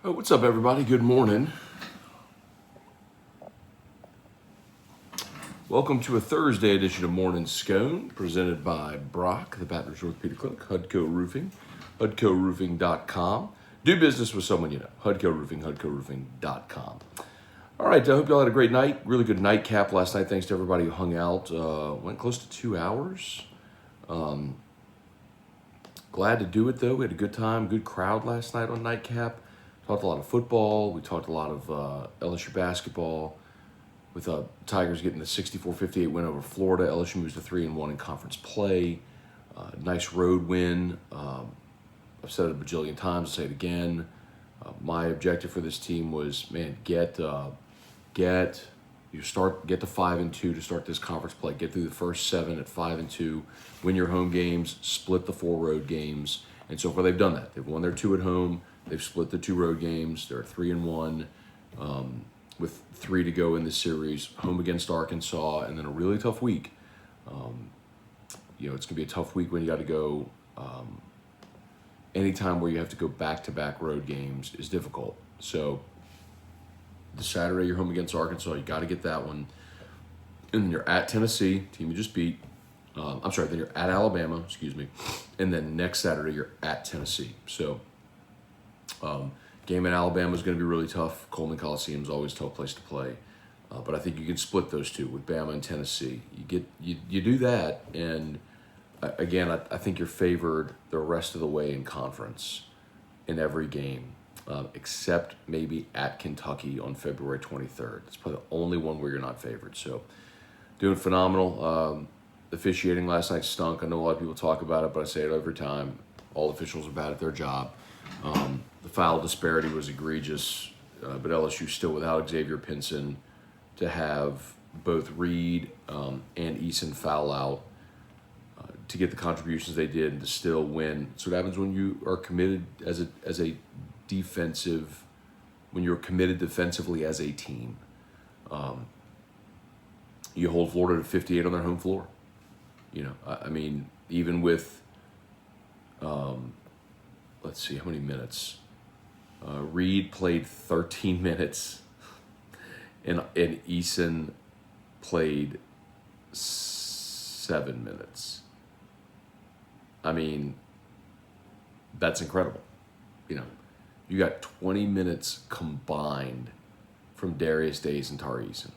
Oh, what's up, everybody? Good morning. Welcome to a Thursday edition of Morning Scone, presented by Brock, the Baton Rouge Orthopedic Clinic, Hudco Roofing, HudcoRoofing.com. Do business with someone you know, Hudco Roofing, HudcoRoofing.com. All right, I hope you all had a great night. Really good nightcap last night. Thanks to everybody who hung out. Went close to 2 hours. Glad to do it, though. We had a good time, good crowd last night on nightcap. Talked a lot of football. We talked a lot of LSU basketball. With Tigers getting the 64-58 win over Florida, LSU moves to 3-1 in conference play. Nice road win. I've said it a bajillion times. I'll say it again. My objective for this team was, man, get to 5-2 to start this conference play. Get through the first 7 at 5-2. Win your home games. Split the 4 road games. And so far, they've done that. They've won their 2 at home. They've split the 2 road games. They're 3-1. With 3 to go in this series, home against Arkansas, and then a really tough week. It's going to be a tough week when you got to go. Anytime where you have to go back-to-back road games is difficult. So the Saturday you're home against Arkansas, you got to get that one. And then you're at Tennessee, team you just beat. Then you're at Alabama, and then next Saturday you're at Tennessee. So game in Alabama is going to be really tough. Coleman Coliseum is always a tough place to play. But I think you can split those two with Bama and Tennessee. You do that, and again, I think you're favored the rest of the way in conference in every game, except maybe at Kentucky on February 23rd. It's probably the only one where you're not favored. So doing phenomenal. Officiating last night stunk. I know a lot of people talk about it, but I say it every time. All officials are bad at their job. The foul disparity was egregious, but LSU still without Xavier Pinson to have both Reed and Eason foul out to get the contributions they did and to still win. So what happens when you are committed as a defensive, when you're committed defensively as a team. You hold Florida to 58 on their home floor. Even with, let's see, how many minutes? Reed played 13 minutes, and Eason played 7 minutes. That's incredible. You got 20 minutes combined from Darius Days and Tari Eason,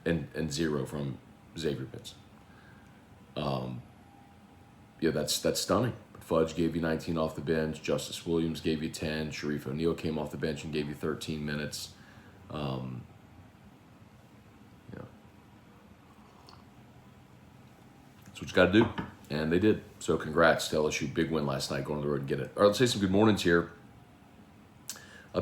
and 0 from Xavier Pinson. That's stunning. Fudge gave you 19 off the bench. Justice Williams gave you 10. Sharif O'Neal came off the bench and gave you 13 minutes. That's what you got to do. And they did. So congrats to LSU. Big win last night. Going on the road and get it. All right, let's say some good mornings here.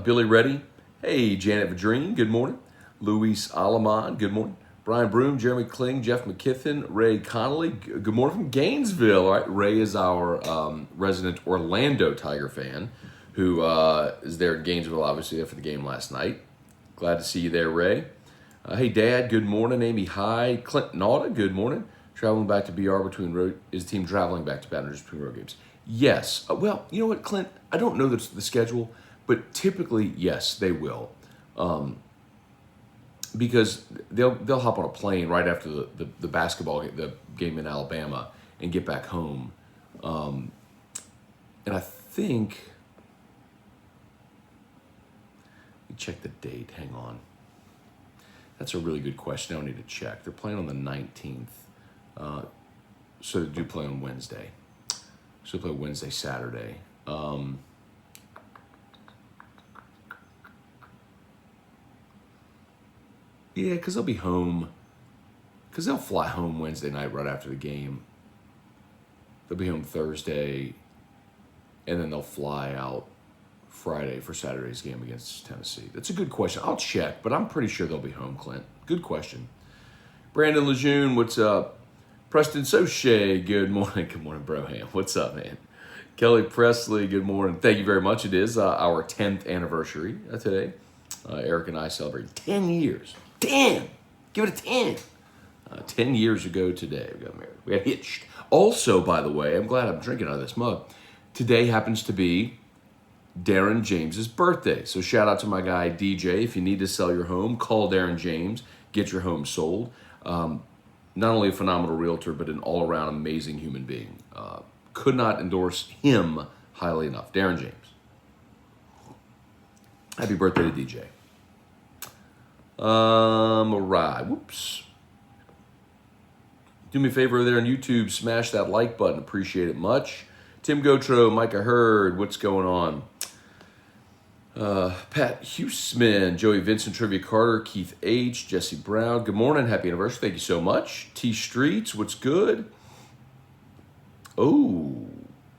Billy Reddy. Hey, Janet Vadrine. Good morning. Luis Alamán. Good morning. Brian Broom, Jeremy Kling, Jeff McKithen, Ray Connolly. Good morning from Gainesville. All right, Ray is our resident Orlando Tiger fan who is there in Gainesville, obviously, there for the game last night. Glad to see you there, Ray. Hey, Dad, good morning. Amy, hi. Clint Nauta, good morning. Traveling back to BR between road. Is the team traveling back to Baton Rouge between road games? Yes. Well, you know what, Clint? I don't know the schedule, but typically, yes, they will. Because they'll hop on a plane right after the basketball game, the game in Alabama, and get back home. And I think, let me check the date. Hang on. That's a really good question. I don't need to check. They're playing on the 19th. So they do play on Wednesday. So they play Wednesday, Saturday. Yeah, because they'll be home. Because they'll fly home Wednesday night right after the game. They'll be home Thursday, and then they'll fly out Friday for Saturday's game against Tennessee. That's a good question. I'll check, but I'm pretty sure they'll be home, Clint. Good question. Brandon Lejeune, what's up? Preston Soche, good morning. Good morning, Broham. What's up, man? Kelly Presley, good morning. Thank you very much. It is our 10th anniversary today. Eric and I celebrate 10 years. 10! Give it a 10. 10 years ago today, we got married. We got hitched. Also, by the way, I'm glad I'm drinking out of this mug. Today happens to be Darren James's birthday. So shout out to my guy DJ. If you need to sell your home, call Darren James. Get your home sold. Not only a phenomenal realtor, but an all-around amazing human being. Could not endorse him highly enough. Darren James. Happy birthday to DJ. All right. Whoops. Do me a favor there on YouTube. Smash that like button. Appreciate it much. Tim Gotro, Micah Hurd, what's going on? Pat Huseman, Joey Vincent, Trivia Carter, Keith H, Jesse Brown. Good morning. Happy anniversary. Thank you so much. T Streets, what's good? Oh,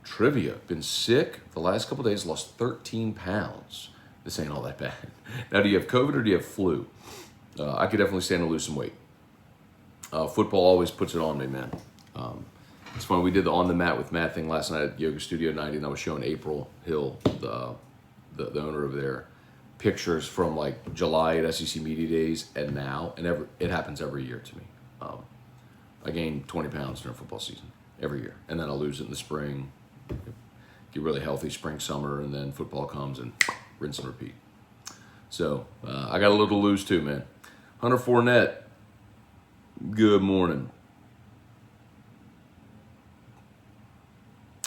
trivia. Been sick the last couple days. Lost 13 pounds. This ain't all that bad. Now, do you have COVID or do you have flu? I could definitely stand to lose some weight. Football always puts it on me, man. It's funny. We did the On the Mat with Matt thing last night at Yoga Studio 90, and I was showing April Hill, the owner over there, pictures from like July at SEC Media Days and now, and it happens every year to me. I gain 20 pounds during football season every year, and then I'll lose it in the spring, get really healthy spring, summer, and then football comes and rinse and repeat. So I got a little to lose too, man. Hunter Fournette, good morning.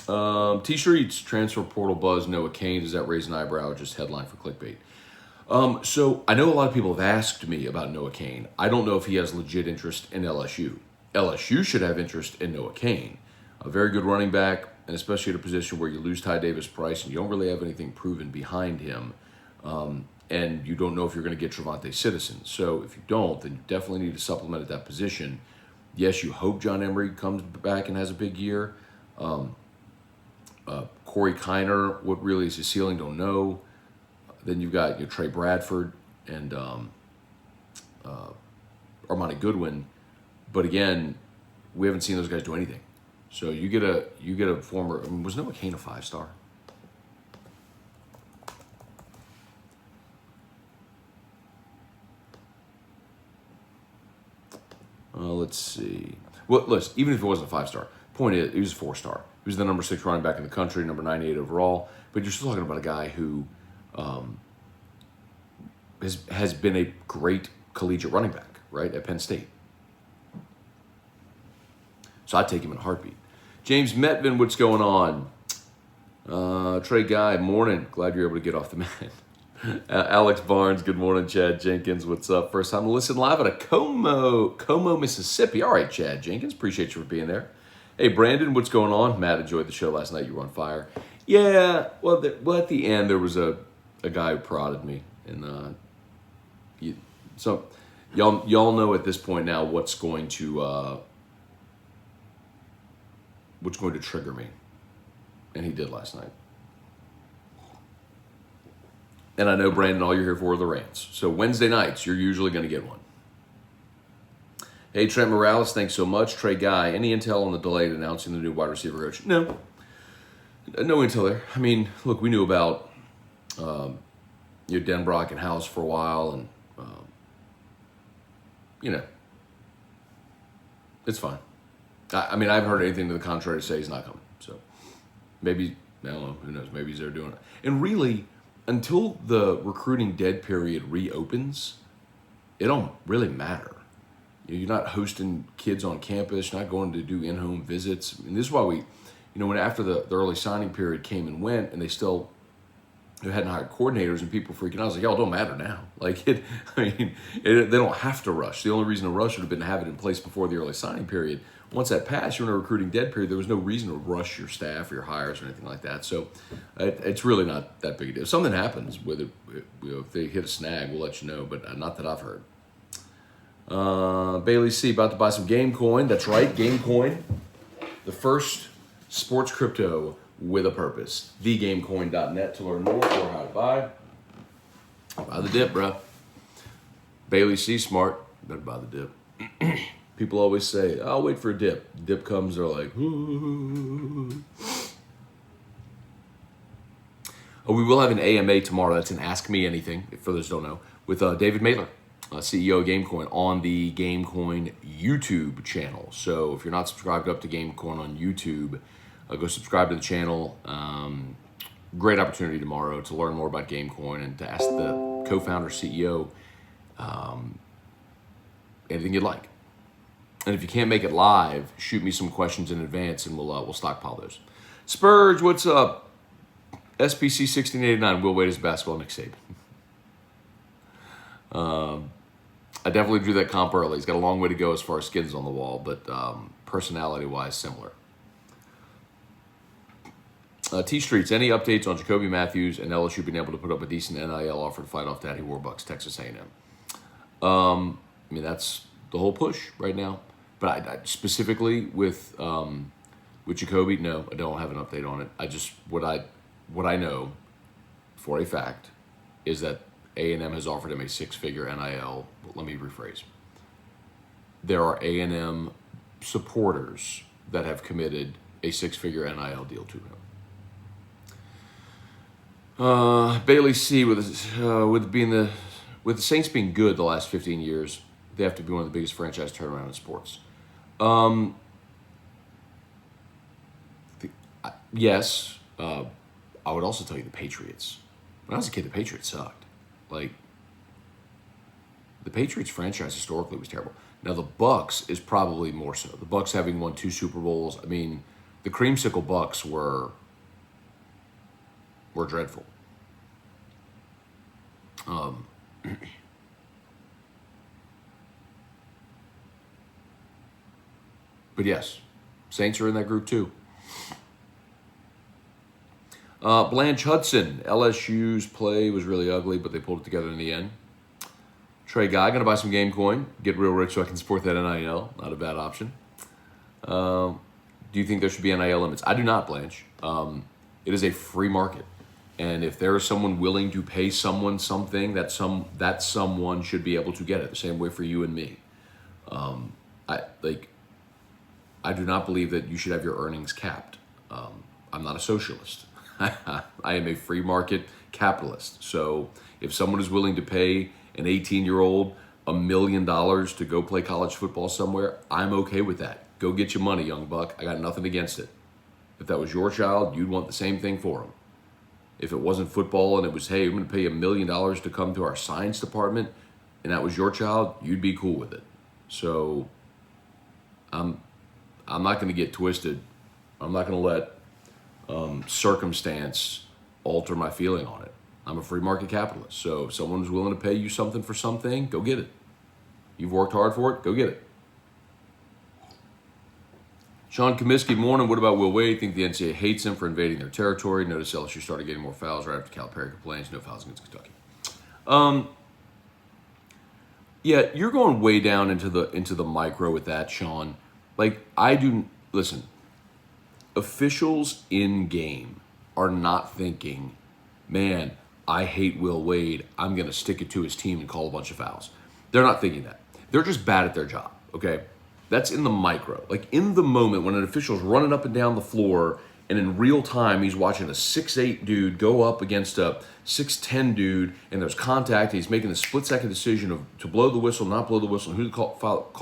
T-Streets, transfer portal buzz, Noah Cain, does that raise an eyebrow or just headline for clickbait? So I know a lot of people have asked me about Noah Cain. I don't know if he has legit interest in LSU. LSU should have interest in Noah Cain. A very good running back, and especially at a position where you lose Ty Davis-Price and you don't really have anything proven behind him, and you don't know if you're going to get Trevante Citizen. So if you don't, then you definitely need to supplement at that position. Yes, you hope John Emery comes back and has a big year. Corey Kiner, what really is his ceiling, don't know. Then you've got your Trey Bradford and Armani Goodwin, but again, we haven't seen those guys do anything. So you get a former. I mean, was Noah Cain a 5-star? Let's see. Well, listen, even if it wasn't a 5-star, point is, he was a 4-star. He was the number 6 running back in the country, number 98 overall. But you're still talking about a guy who has been a great collegiate running back, right, at Penn State. So I'd take him in a heartbeat. James Metvin, what's going on? Trey Guy, morning. Glad you're able to get off the mat. Alex Barnes, good morning. Chad Jenkins, what's up? First time to listen live out of Como, Mississippi. All right, Chad Jenkins, appreciate you for being there. Hey, Brandon, what's going on? Matt enjoyed the show last night. You were on fire. Yeah, well, at the end, there was a guy who prodded me. And so y'all know at this point now what's going to trigger me. And he did last night. And I know, Brandon, all you're here for are the rants. So Wednesday nights, you're usually going to get one. Hey, Trent Morales, thanks so much. Trey Guy, any intel on the delay in announcing the new wide receiver coach? No intel there. I mean, look, we knew about Denbrock and House for a while, and it's fine. I mean, I haven't heard anything to the contrary to say he's not coming. So maybe, I don't know, who knows? Maybe he's there doing it. And really, until the recruiting dead period reopens, it don't really matter. You're not hosting kids on campus. You're not going to do in-home visits. And this is why when after the early signing period came and went, and they still hadn't hired coordinators and people freaking out, I was like, y'all, it don't matter now. They don't have to rush. The only reason to rush would have been to have it in place before the early signing period. Once that passed, you're in a recruiting dead period. There was no reason to rush your staff or your hires or anything like that. So it's really not that big a deal. If something happens, whether if they hit a snag, we'll let you know, but not that I've heard. Bailey C, about to buy some Gamecoin. That's right, Gamecoin. The first sports crypto with a purpose. TheGamecoin.net to learn more or how to buy. Buy the dip, bro. Bailey C, smart. Better buy the dip. People always say, I'll wait for a dip. Dip comes, they're like, ooh. Oh, we will have an AMA tomorrow. That's an Ask Me Anything, if others don't know, with David Mailer, CEO of Gamecoin, on the Gamecoin YouTube channel. So if you're not subscribed up to Gamecoin on YouTube, go subscribe to the channel. great opportunity tomorrow to learn more about Gamecoin and to ask the co-founder, CEO, anything you'd like. And if you can't make it live, shoot me some questions in advance and we'll stockpile those. Spurge, what's up? SPC 1689, Will Wade is basketball, Nick Saban. I definitely drew that comp early. He's got a long way to go as far as skins on the wall, but personality-wise, similar. T-Streets, any updates on Jacoby Matthews and LSU being able to put up a decent NIL offer to fight off Daddy Warbucks, Texas A&M? I mean, that's the whole push right now. But I specifically with Jacoby, no, I don't have an update on it. What I know for a fact is that A&M has offered him a six-figure NIL. Let me rephrase. There are A&M supporters that have committed a six-figure NIL deal to him. Bailey C. with the Saints being good the last 15 years, they have to be one of the biggest franchise turnaround in sports. Yes. I would also tell you the Patriots. When I was a kid, the Patriots sucked. Like, the Patriots franchise historically was terrible. Now, the Bucs is probably more so. The Bucs having won 2 Super Bowls. I mean, the creamsicle Bucs were dreadful. But yes, Saints are in that group too. Blanche Hudson, LSU's play was really ugly, but they pulled it together in the end. Trey Guy, going to buy some Gamecoin, get real rich so I can support that NIL. Not a bad option. Do you think there should be NIL limits? I do not, Blanche. It is a free market. And if there is someone willing to pay someone something, that someone should be able to get it. The same way for you and me. I do not believe that you should have your earnings capped. I'm not a socialist. I am a free market capitalist. So if someone is willing to pay an 18-year-old $1 million to go play college football somewhere, I'm okay with that. Go get your money, young buck. I got nothing against it. If that was your child, you'd want the same thing for him. If it wasn't football and it was, hey, I'm going to pay $1 million to come to our science department, and that was your child, you'd be cool with it. So I'm not going to get twisted. I'm not going to let circumstance alter my feeling on it. I'm a free market capitalist. So if someone's willing to pay you something for something, go get it. You've worked hard for it, go get it. Sean Kaminski, morning. What about Will Wade? Think the NCAA hates him for invading their territory. Notice LSU started getting more fouls right after Calipari complains. No fouls against Kentucky. Yeah, you're going way down into the micro with that, Sean. Like, listen, officials in game are not thinking, man, I hate Will Wade. I'm going to stick it to his team and call a bunch of fouls. They're not thinking that. They're just bad at their job, okay? That's in the micro. Like, in the moment when an official's running up and down the floor and in real time he's watching a 6'8 dude go up against a 6'10 dude and there's contact, and he's making the split-second decision to blow the whistle, not blow the whistle, and who to call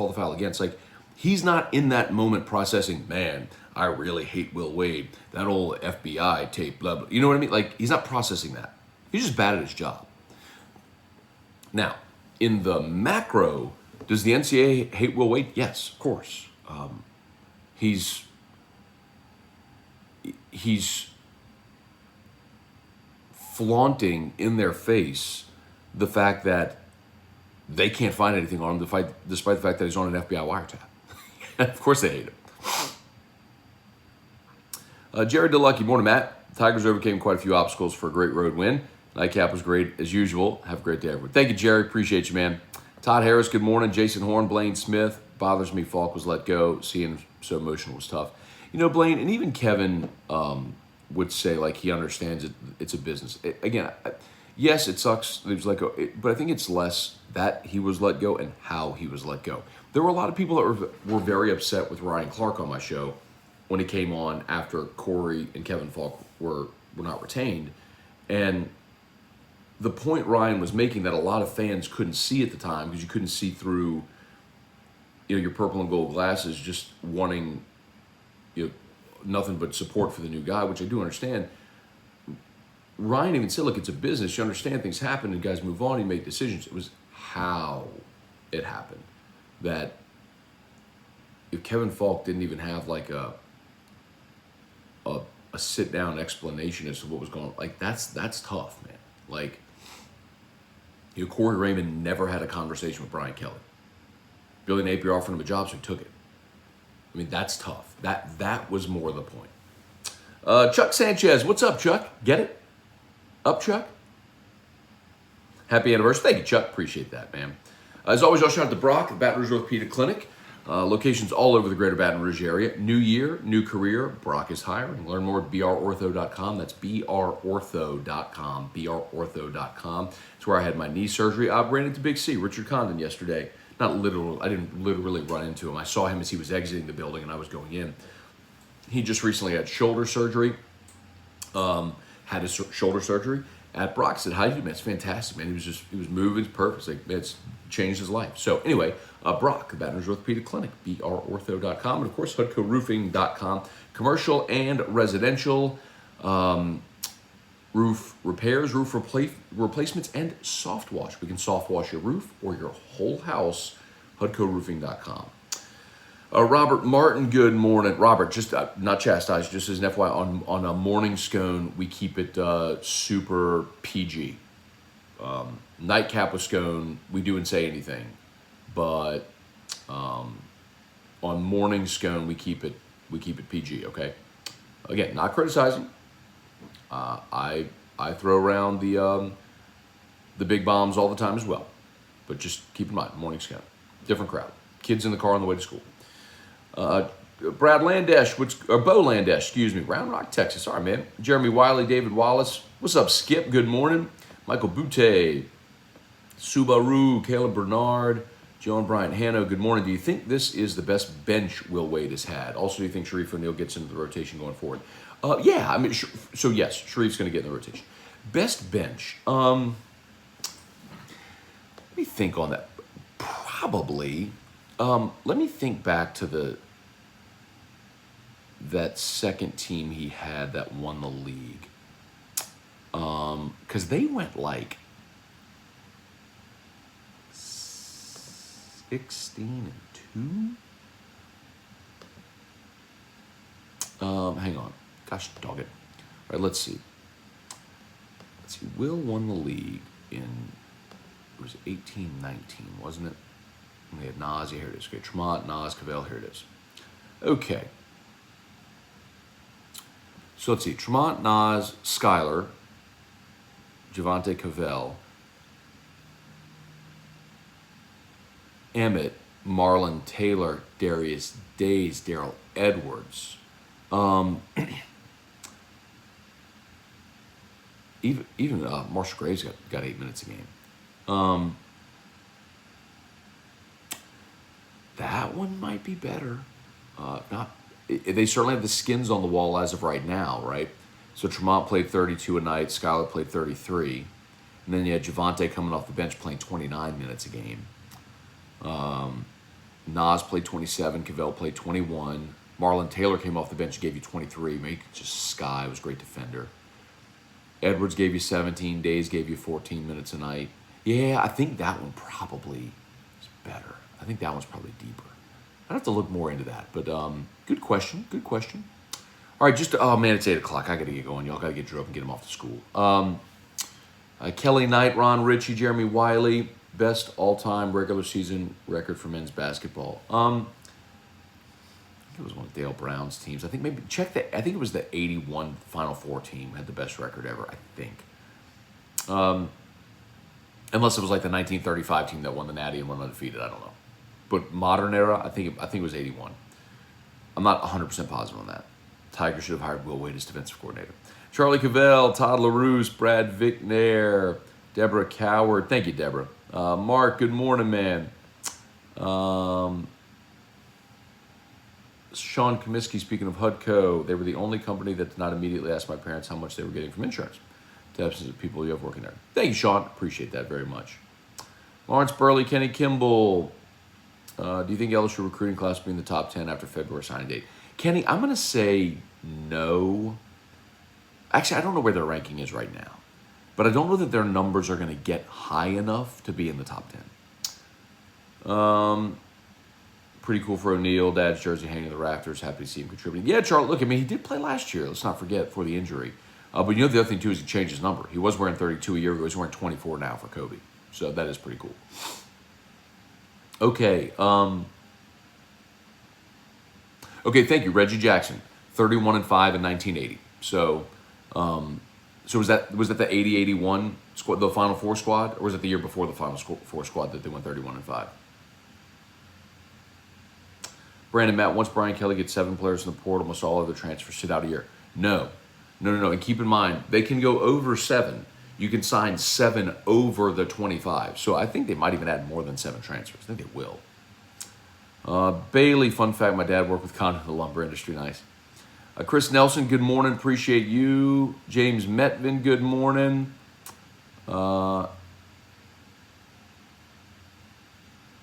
the foul against. Like, he's not in that moment processing, man, I really hate Will Wade. That old FBI tape, blah, blah. You know what I mean? Like, he's not processing that. He's just bad at his job. Now, in the macro, does the NCAA hate Will Wade? Yes, of course. He's flaunting in their face the fact that they can't find anything on him despite the fact that he's on an FBI wiretap. Of course they hate him. Jared DeLucky, morning, Matt. Tigers overcame quite a few obstacles for a great road win. Nightcap was great as usual. Have a great day, everyone. Thank you, Jerry. Appreciate you, man. Todd Harris, good morning. Jason Horn, Blaine Smith. Bothers me Falk was let go. Seeing him so emotional was tough. You know, Blaine, and even Kevin would say, like, he understands it's a business. Yes, it sucks that he was let go, but I think it's less that he was let go and how he was let go. There were a lot of people that were very upset with Ryan Clark on my show when he came on after Corey and Kevin Falk were not retained. And the point Ryan was making that a lot of fans couldn't see at the time because you couldn't see through, your purple and gold glasses, just wanting, nothing but support for the new guy, which I do understand. Ryan even said, look, it's a business. You understand things happen and guys move on, you make decisions. It was how it happened. That if Kevin Falk didn't even have like a sit-down explanation as to what was going on, like that's tough, man. Like, Corey Raymond never had a conversation with Brian Kelly. Billy Napier offered him a job, so he took it. I mean, that's tough. That was more the point. Chuck Sanchez, what's up, Chuck? Get it? Up, Chuck? Happy anniversary. Thank you, Chuck. Appreciate that, man. As always, I'll shout out to Brock at Baton Rouge Orthopedic Clinic. Locations all over the greater Baton Rouge area. New year, new career. Brock is hiring. Learn more at brortho.com. That's brortho.com. brortho.com. It's where I had my knee surgery. I ran into Big C, Richard Condon, yesterday. Not literal. I didn't literally run into him. I saw him as he was exiting the building and I was going in. He just recently had shoulder surgery. Had his shoulder surgery at Brock. Said, how do you do, man? It's fantastic, man. He was moving. It's perfect. Like, it's changed his life. So anyway, Brock, the Baton Rouge Orthopedic Clinic, brortho.com, and of course, hudcoroofing.com. Commercial and residential roof repairs, roof replacements, and soft wash. We can soft wash your roof or your whole house, hudcoroofing.com. Robert Martin, good morning. Robert, just not chastised, just as an FYI, on a morning scone, we keep it super PG. Nightcap with scone, we do and say anything, but on morning scone, we keep it PG. Okay. Again, not criticizing. I throw around the big bombs all the time as well, but just keep in mind, morning scone, different crowd, kids in the car on the way to school. Brad Landesh, Bo Landesh, excuse me, Round Rock, Texas. Sorry, man. Jeremy Wiley, David Wallace. What's up, Skip? Good morning. Michael Butte, Subaru, Caleb Bernard, John Bryant Hanno. Good morning. Do you think this is the best bench Will Wade has had? Also, do you think Sharif O'Neal gets into the rotation going forward? Yeah, I mean, so yes, Sharif's going to get in the rotation. Best bench. Let me think on that. Probably. Let me think back to that second team he had that won the league. Because they went like 16-2. Hang on. Gosh, dog it. All right, let's see. Will won the league in, it was 18-19, wasn't it? We had Nas, here it is. Okay, Tremont, Nas, Cavell, here it is. Okay. So let's see. Tremont, Nas, Skyler, Javante Cavell, Emmett, Marlon Taylor, Darius Days, Darrell Edwards. Even Marshall Graves got 8 minutes a game. That one might be better. They certainly have the skins on the wall as of right now, right? So Tremont played 32 a night, Skyler played 33, and then you had Javante coming off the bench playing 29 minutes a game. Nas played 27, Cavell played 21. Marlon Taylor came off the bench and gave you 23. Maybe just Sky was a great defender. Edwards gave you 17. Days gave you 14 minutes a night. Yeah, I think that one probably is better. I think that one's probably deeper. I'd have to look more into that. But good question. Good question. All right, oh, man, it's 8 o'clock. I got to get going. Y'all got to get Drew up and get him off to school. Kelly Knight, Ron Ritchie, Jeremy Wiley, best all-time regular season record for men's basketball. I think it was one of Dale Brown's teams. I think maybe I think it was the 81 Final Four team had the best record ever, I think. Unless it was like the 1935 team that won the Natty and went undefeated, I don't know. But modern era, I think it was 81. I'm not 100% positive on that. Tiger should have hired Will Wade as defensive coordinator. Charlie Cavell, Todd LaRousse, Brad Vicknair, Deborah Coward. Thank you, Deborah. Mark, good morning, man. Sean Kaminski, speaking of HUDCO, they were the only company that did not immediately ask my parents how much they were getting from insurance. To absence of people you have working there. Thank you, Sean. Appreciate that very much. Lawrence Burley, Kenny Kimball. Do you think LSU recruiting class will be in the top 10 after February signing date? Kenny, I'm going to say no. Actually, I don't know where their ranking is right now. But I don't know that their numbers are going to get high enough to be in the top 10. Pretty cool for O'Neal. Dad's jersey hanging in the rafters. Happy to see him contributing. Yeah, Charles, look, I mean, he did play last year. Let's not forget, for the injury. But you know the other thing, too, is he changed his number. He was wearing 32 a year ago. He's wearing 24 now for Kobe. So that is pretty cool. Okay. Okay, thank you. Reggie Jackson, 31-5 in 1980. So was that the 80-81 squad, the Final Four squad, or was it the year before the Final Four squad that they went 31-5? Brandon, Matt, once Brian Kelly gets 7 players in the portal, must all other transfers sit out a year? No. And keep in mind, they can go over 7. You can sign 7 over the 25. So I think they might even add more than 7 transfers. I think they will. Bailey, fun fact, my dad worked with Con in the lumber industry. Nice. Chris Nelson, good morning. Appreciate you. James Metvin, good morning.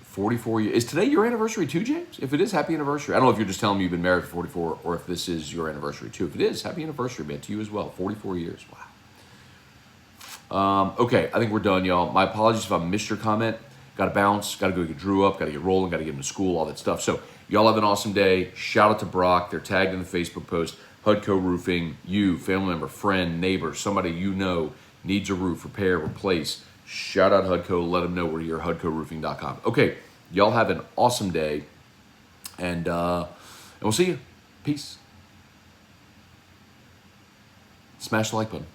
44 years. Is today your anniversary too, James? If it is, happy anniversary. I don't know if you're just telling me you've been married for 44 or if this is your anniversary too. If it is, happy anniversary, man, to you as well. 44 years. Wow. Okay, I think we're done, y'all. My apologies if I missed your comment. Got to bounce. Got to go get Drew up. Got to get rolling. Got to get him to school, all that stuff. So y'all have an awesome day. Shout out to Brock. They're tagged in the Facebook post. Hudco Roofing. You, family member, friend, neighbor, somebody you know needs a roof, repair, replace. Shout out Hudco. Let them know where you're at, HudcoRoofing.com. Okay, y'all have an awesome day, and we'll see you. Peace. Smash the like button.